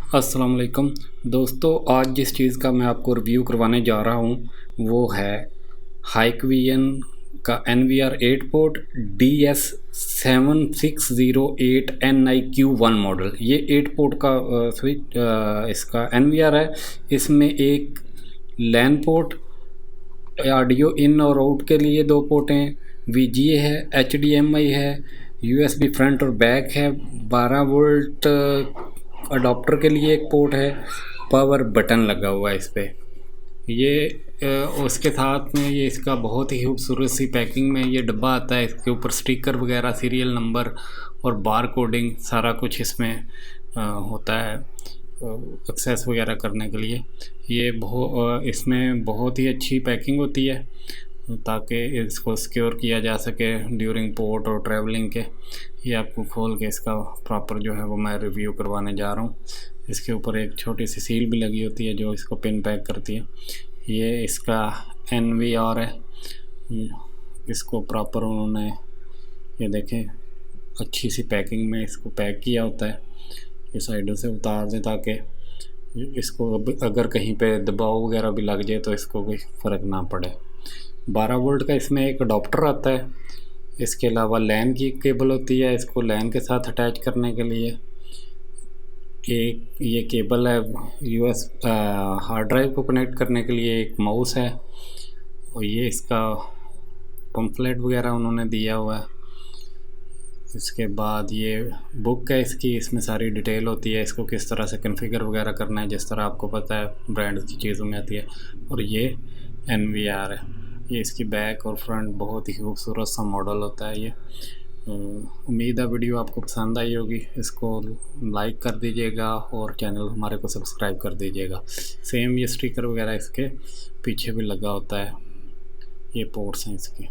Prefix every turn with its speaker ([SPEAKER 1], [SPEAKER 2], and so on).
[SPEAKER 1] अस्सलाम वालेकुम दोस्तों, आज जिस चीज़ का मैं आपको रिव्यू करवाने जा रहा हूँ वो है हाइकवियन का NVR8 पोर्ट DS7608NIQ1 मॉडल। ये 8 पोर्ट का स्विच इसका NVR है। इसमें एक लैन पोर्ट, ऑडियो इन और आउट के लिए 2 पोर्ट हैं, VGA है, HDMI है, USB फ्रंट और बैक है, 12 वोल्ट अडॉप्टर के लिए एक पोर्ट है, पावर बटन लगा हुआ है इस पर। उसके साथ में ये इसका बहुत ही खूबसूरत सी पैकिंग में ये डब्बा आता है। इसके ऊपर स्टिकर वगैरह, सीरियल नंबर और बार कोडिंग सारा कुछ इसमें होता है एक्सेस वगैरह करने के लिए। इसमें बहुत ही अच्छी पैकिंग होती है ताकि इसको सिक्योर किया जा सके ड्यूरिंग पोर्ट और ट्रैवलिंग के। ये आपको खोल के इसका प्रॉपर जो है वो मैं रिव्यू करवाने जा रहा हूँ। इसके ऊपर एक छोटी सी सील भी लगी होती है जो इसको पिन पैक करती है। ये इसका NVR है। इसको प्रॉपर उन्होंने ये देखें अच्छी सी पैकिंग में इसको पैक किया होता है। ये साइडों से उतार दें ताकि इसको अगर कहीं पे दबाव वगैरह भी लग जाए तो इसको कोई फ़र्क ना पड़े। 12 वोल्ट का इसमें एक अडॉप्टर आता है। इसके अलावा लैन की केबल होती है, इसको लैन के साथ अटैच करने के लिए। एक ये केबल है US हार्ड ड्राइव को कनेक्ट करने के लिए। एक माउस है और ये इसका पम्फलेट वगैरह उन्होंने दिया हुआ है। इसके बाद ये बुक है इसकी, इसमें सारी डिटेल होती है इसको किस तरह से कॉन्फ़िगर वगैरह करना है, जिस तरह आपको पता है ब्रांड की चीज़ों में आती है। और ये NVR है। ये इसकी बैक और फ्रंट बहुत ही खूबसूरत सा मॉडल होता है ये। उम्मीद है वीडियो आपको पसंद आई होगी। इसको लाइक कर दीजिएगा और चैनल हमारे को सब्सक्राइब कर दीजिएगा। सेम ये स्टिकर वगैरह इसके पीछे भी लगा होता है। ये पोर्ट्स हैं इसके।